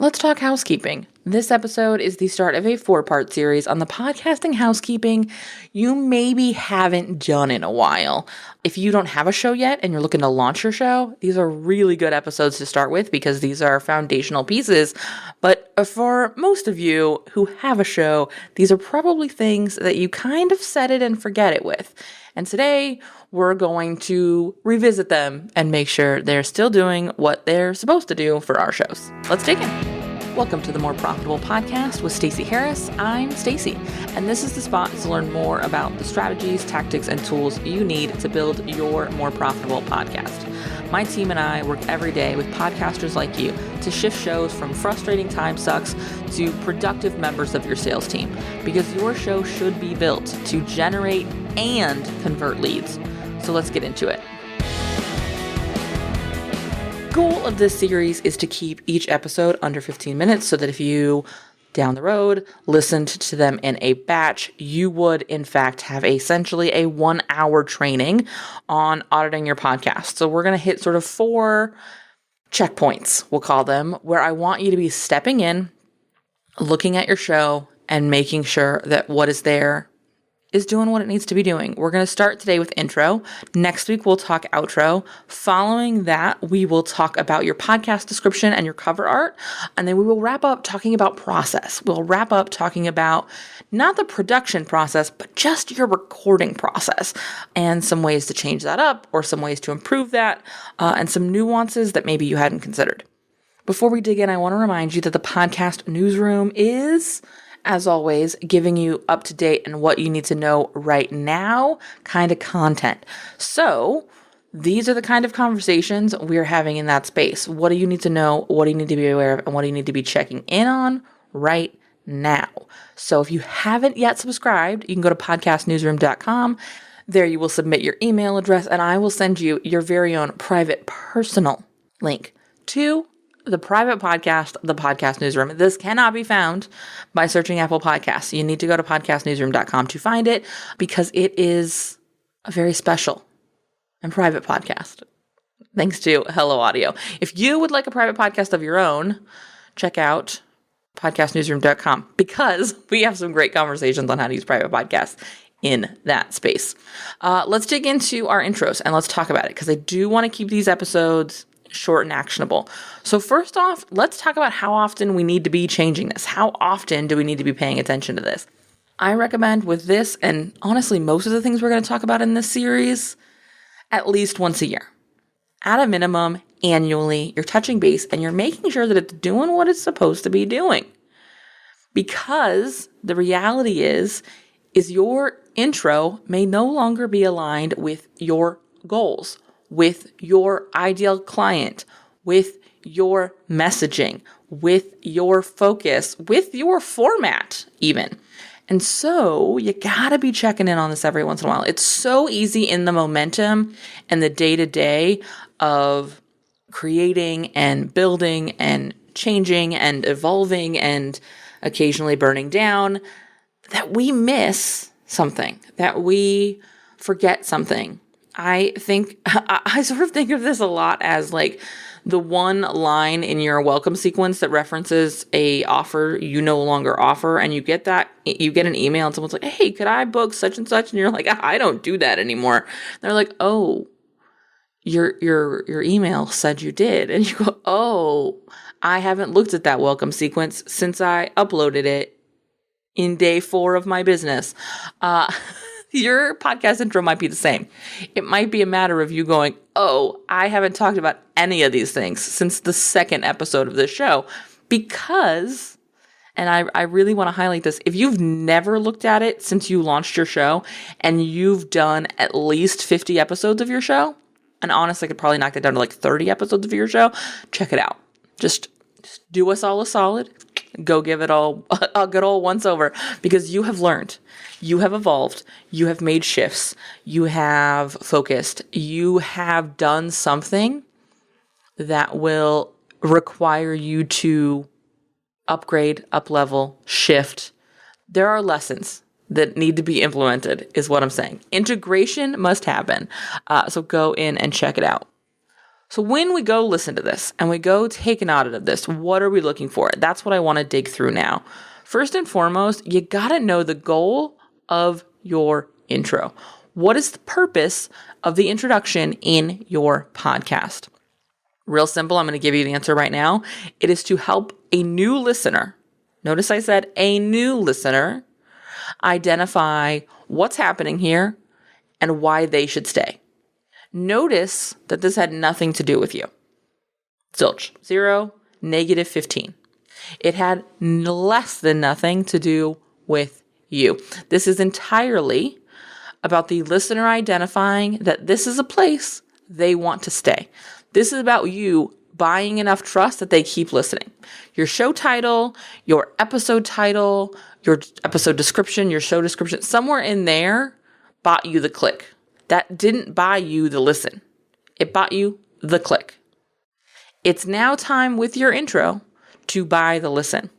Let's talk housekeeping. This episode is the start of a 4-part series on the podcasting housekeeping you maybe haven't done in a while. If you don't have a show yet and you're looking to launch your show, these are really good episodes to start with because these are foundational pieces. But for most of you who have a show, these are probably things that you kind of set it and forget it with. And today we're going to revisit them and make sure they're still doing what they're supposed to do for our shows. Let's dig in. Welcome to the More Profitable Podcast with Stacey Harris. I'm Stacey, and this is the spot to learn more about the strategies, tactics, and tools you need to build your more profitable podcast. My team and I work every day with podcasters like you to shift shows from frustrating time sucks to productive members of your sales team, because your show should be built to generate and convert leads. So let's get into it. Goal of this series is to keep each episode under 15 minutes so that if you, down the road, listened to them in a batch, you would, in fact, have essentially a 1-hour training on auditing your podcast. So we're going to hit sort of 4 checkpoints, we'll call them, where I want you to be stepping in, looking at your show, and making sure that what is there is doing what it needs to be doing. We're going to start today with intro. Next week, we'll talk outro. Following that, we will talk about your podcast description and your cover art. And then we will wrap up talking about process. We'll wrap up talking about not the production process, but just your recording process and some ways to change that up or some ways to improve that and some nuances that maybe you hadn't considered. Before we dig in, I want to remind you that the podcast newsroom is, as always, giving you up to date and what you need to know right now kind of content. So these are the kind of conversations we're having in that space. What do you need to know? What do you need to be aware of? And what do you need to be checking in on right now? So if you haven't yet subscribed, you can go to podcastnewsroom.com. There you will submit your email address and I will send you your very own private personal link to the private podcast, the podcast newsroom. This cannot be found by searching Apple Podcasts. You need to go to podcastnewsroom.com to find it because it is a very special and private podcast. Thanks to Hello Audio. If you would like a private podcast of your own, check out podcastnewsroom.com because we have some great conversations on how to use private podcasts in that space. Let's dig into our intros and let's talk about it because I do want to keep these episodes short and actionable. So first off, let's talk about how often we need to be changing this. How often do we need to be paying attention to this? I recommend with this, and honestly, most of the things we're going to talk about in this series, at least once a year. At a minimum, annually, you're touching base and you're making sure that it's doing what it's supposed to be doing. Because the reality is your intro may no longer be aligned with your goals, with your ideal client, with your messaging, with your focus, with your format even. And so you gotta be checking in on this every once in a while. It's so easy in the momentum and the day-to-day of creating and building and changing and evolving and occasionally burning down that we miss something, that we forget something. I sort of think of this a lot as like the one line in your welcome sequence that references a offer you no longer offer. And you get an email and someone's like, hey, could I book such and such? And you're like, I don't do that anymore. And they're like, oh, your email said you did. And you go, oh, I haven't looked at that welcome sequence since I uploaded it in day 4 of my business. Your podcast intro might be the same. It might be a matter of you going, oh, I haven't talked about any of these things since the 2nd episode of this show. Because, and I really want to highlight this, if you've never looked at it since you launched your show and you've done at least 50 episodes of your show, and honestly, I could probably knock that down to like 30 episodes of your show, check it out. Just do us all a solid. Go give it all a good old once over because you have learned, you have evolved, you have made shifts, you have focused, you have done something that will require you to upgrade, up-level, shift. There are lessons that need to be implemented is what I'm saying. Integration must happen. So go in and check it out. So when we go listen to this and we go take an audit of this, what are we looking for? That's what I want to dig through now. First and foremost, you got to know the goal of your intro. What is the purpose of the introduction in your podcast? Real simple. I'm going to give you the answer right now. It is to help a new listener. Notice I said a new listener identify what's happening here and why they should stay. Notice that this had nothing to do with you. Zilch. 0, -15. It had less than nothing to do with you. This is entirely about the listener identifying that this is a place they want to stay. This is about you buying enough trust that they keep listening. Your show title, your episode title, your episode description, your show description, somewhere in there bought you the click. That didn't buy you the listen. It bought you the click. It's now time with your intro to buy the listen.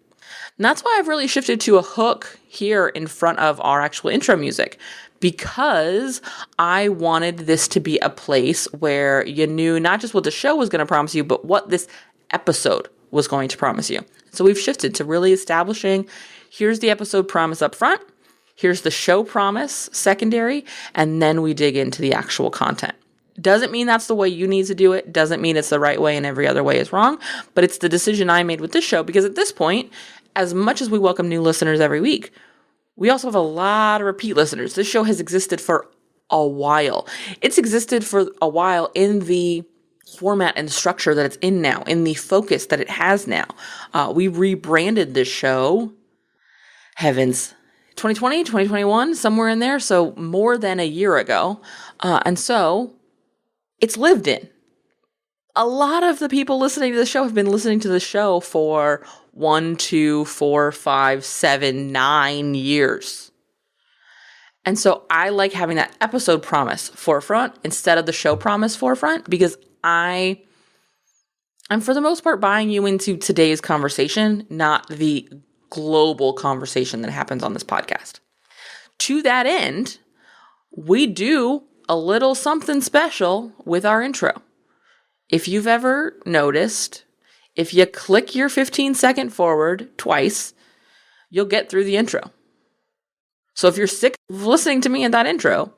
And that's why I've really shifted to a hook here in front of our actual intro music, because I wanted this to be a place where you knew not just what the show was going to promise you, but what this episode was going to promise you. So we've shifted to really establishing, here's the episode promise up front, here's the show promise secondary, and then we dig into the actual content. Doesn't mean that's the way you need to do it. Doesn't mean it's the right way and every other way is wrong, but it's the decision I made with this show, because at this point, as much as we welcome new listeners every week, we also have a lot of repeat listeners. This show has existed for a while. It's existed for a while in the format and structure that it's in now, in the focus that it has now. We rebranded this show, heavens, 2020, 2021, somewhere in there. So more than a year ago. And so it's lived in. A lot of the people listening to the show have been listening to the show for 1, 2, 4, 5, 7, 9 years. And so I like having that episode promise forefront instead of the show promise forefront, because I'm for the most part buying you into today's conversation, not the global conversation that happens on this podcast. To that end, we do a little something special with our intro. If you've ever noticed, if you click your 15-second forward twice, you'll get through the intro. So if you're sick of listening to me in that intro,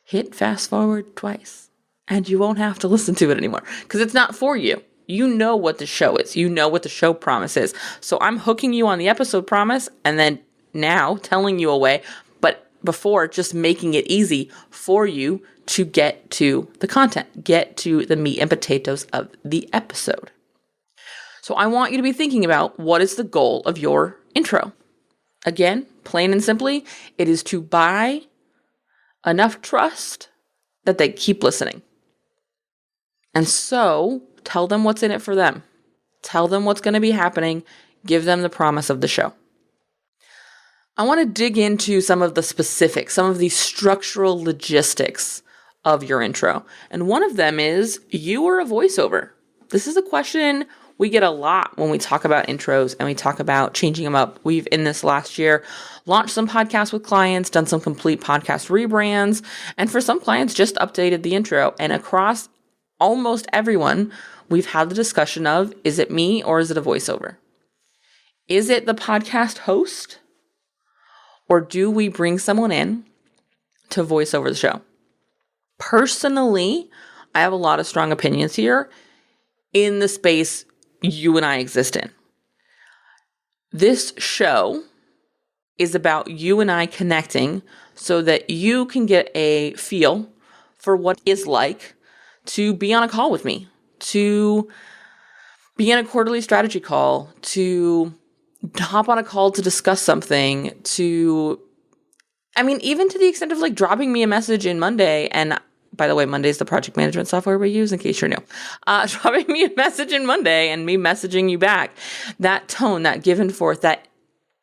hit fast forward twice and you won't have to listen to it anymore, because it's not for you. You know what the show is. You know what the show promise is. So I'm hooking you on the episode promise and then now telling you a way, but before just making it easy for you to get to the content, get to the meat and potatoes of the episode. So I want you to be thinking about, what is the goal of your intro? Again, plain and simply, it is to buy enough trust that they keep listening. And so tell them what's in it for them. Tell them what's going to be happening. Give them the promise of the show. I want to dig into some of the specifics, some of the structural logistics of your intro. And one of them is, you are a voiceover. This is a question we get a lot when we talk about intros and we talk about changing them up. We've, in this last year, launched some podcasts with clients, done some complete podcast rebrands, and for some clients, just updated the intro. And across almost everyone, we've had the discussion of, is it me or is it a voiceover? Is it the podcast host? Or do we bring someone in to voice over the show? Personally, I have a lot of strong opinions here in the space you and I exist in. This show is about you and I connecting so that you can get a feel for what it's like to be on a call with me, to be in a quarterly strategy call, to hop on a call to discuss something, even to the extent of like dropping me a message in Monday. And by the way, Monday is the project management software we use, in case you're new. Dropping me a message in Monday and me messaging you back. That tone, that give and forth, that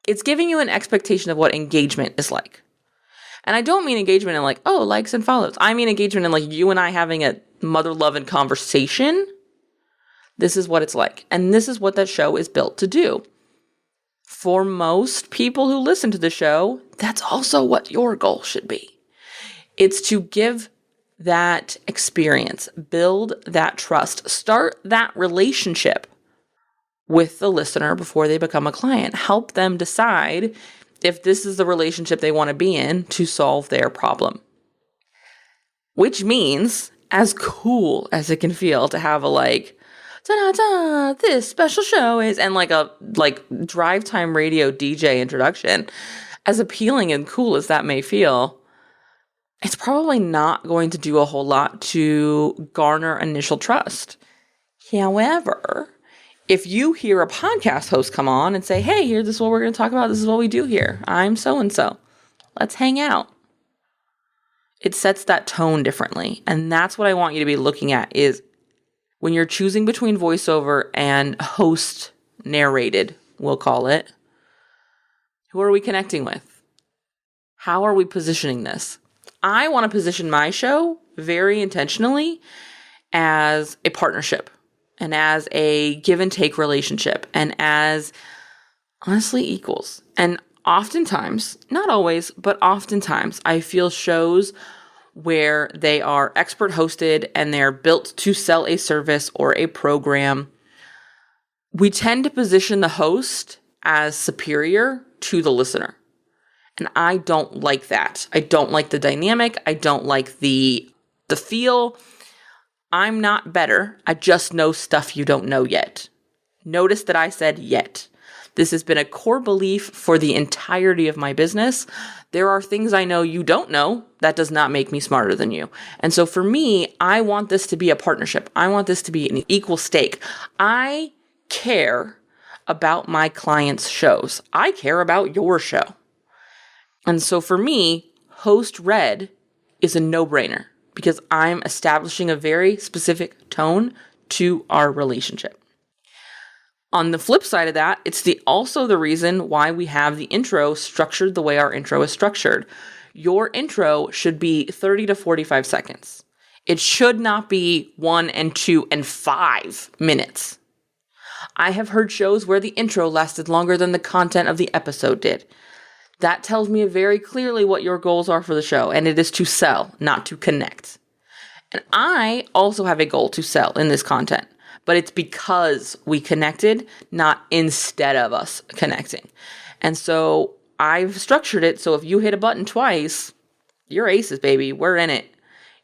it's giving you an expectation of what engagement is like. And I don't mean engagement in like, oh, likes and follows. I mean engagement in like you and I having a mother-loving conversation. This is what it's like. And this is what that show is built to do. For most people who listen to the show, that's also what your goal should be. It's to give that experience, build that trust, start that relationship with the listener before they become a client. Help them decide if this is the relationship they want to be in to solve their problem. Which means, as cool as it can feel to have a ta-da-da, this special show is, and a drive time radio DJ introduction, as appealing and cool as that may feel, it's probably not going to do a whole lot to garner initial trust. However, if you hear a podcast host come on and say, hey, this is what we're going to talk about. This is what we do here. I'm so-and-so. Let's hang out. It sets that tone differently. And that's what I want you to be looking at is when you're choosing between voiceover and host narrated, we'll call it, who are we connecting with? How are we positioning this? I want to position my show very intentionally as a partnership and as a give and take relationship and as honestly equals. And oftentimes, not always, but oftentimes I feel shows where they are expert hosted and they're built to sell a service or a program, we tend to position the host as superior to the listener. And I don't like that. I don't like the dynamic. I don't like the feel. I'm not better. I just know stuff you don't know yet. Notice that I said yet. This has been a core belief for the entirety of my business. There are things I know you don't know. That does not make me smarter than you. And so for me, I want this to be a partnership. I want this to be an equal stake. I care about my clients' shows. I care about your show. And so for me, host red is a no-brainer because I'm establishing a very specific tone to our relationship. On the flip side of that, it's also the reason why we have the intro structured the way our intro is structured. Your intro should be 30 to 45 seconds. It should not be 1 and 2 and 5 minutes. I have heard shows where the intro lasted longer than the content of the episode did. That tells me very clearly what your goals are for the show, and it is to sell, not to connect. And I also have a goal to sell in this content, but it's because we connected, not instead of us connecting. And so I've structured it so if you hit a button twice, you're aces, baby. We're in it.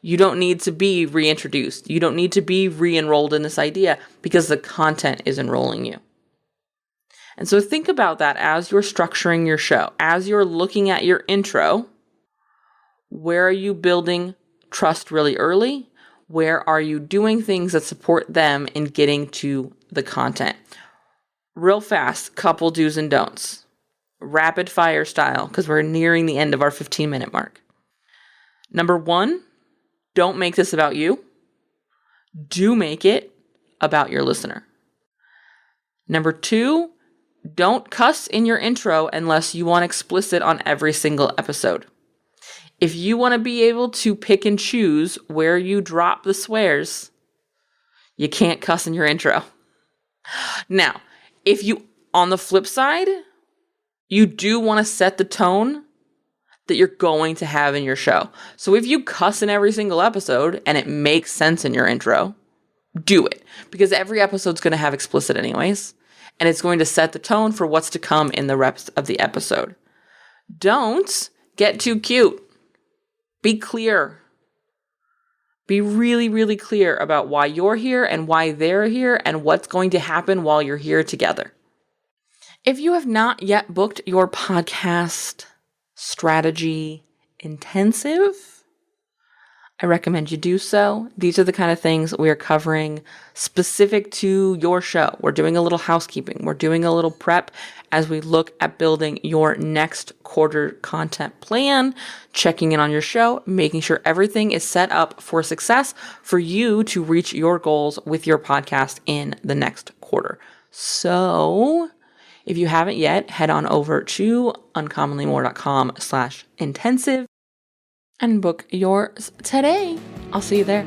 You don't need to be reintroduced. You don't need to be re-enrolled in this idea because the content is enrolling you. And so think about that as you're structuring your show. As you're looking at your intro, where are you building trust really early? Where are you doing things that support them in getting to the content? Real fast, couple do's and don'ts. Rapid fire style, because we're nearing the end of our 15-minute mark. Number 1, don't make this about you. Do make it about your listener. Number 2, don't cuss in your intro unless you want explicit on every single episode. If you want to be able to pick and choose where you drop the swears, you can't cuss in your intro. Now, if you, on the flip side, you do want to set the tone that you're going to have in your show. So if you cuss in every single episode and it makes sense in your intro, do it. Because every episode's going to have explicit anyways. And it's going to set the tone for what's to come in the rest of the episode. Don't get too cute. Be clear. Be really, really clear about why you're here and why they're here and what's going to happen while you're here together. If you have not yet booked your podcast strategy intensive, I recommend you do so. These are the kind of things we are covering specific to your show. We're doing a little housekeeping. We're doing a little prep as we look at building your next quarter content plan, checking in on your show, making sure everything is set up for success for you to reach your goals with your podcast in the next quarter. So if you haven't yet, head on over to uncommonlymore.com/intensive and book yours today. I'll see you there.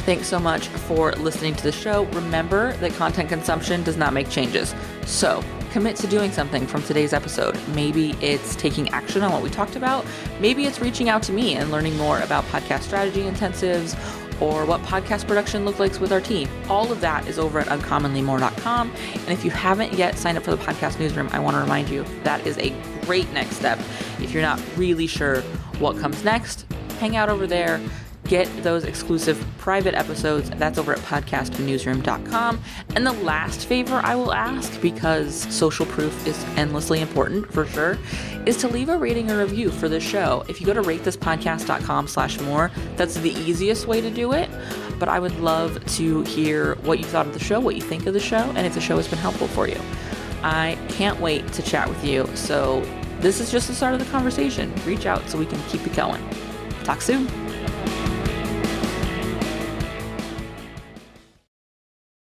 Thanks so much for listening to the show. Remember that content consumption does not make changes. So commit to doing something from today's episode. Maybe it's taking action on what we talked about. Maybe it's reaching out to me and learning more about podcast strategy intensives or what podcast production looks like with our team. All of that is over at uncommonlymore.com. And if you haven't yet signed up for the podcast newsroom, I want to remind you that is a great next step. If you're not really sure what comes next, hang out over there. Get those exclusive private episodes. That's over at podcastnewsroom.com. And the last favor I will ask, because social proof is endlessly important for sure, is to leave a rating or review for the show. If you go to ratethispodcast.com/more, that's the easiest way to do it. But I would love to hear what you thought of the show, what you think of the show, and if the show has been helpful for you. I can't wait to chat with you. So this is just the start of the conversation. Reach out so we can keep it going. Talk soon.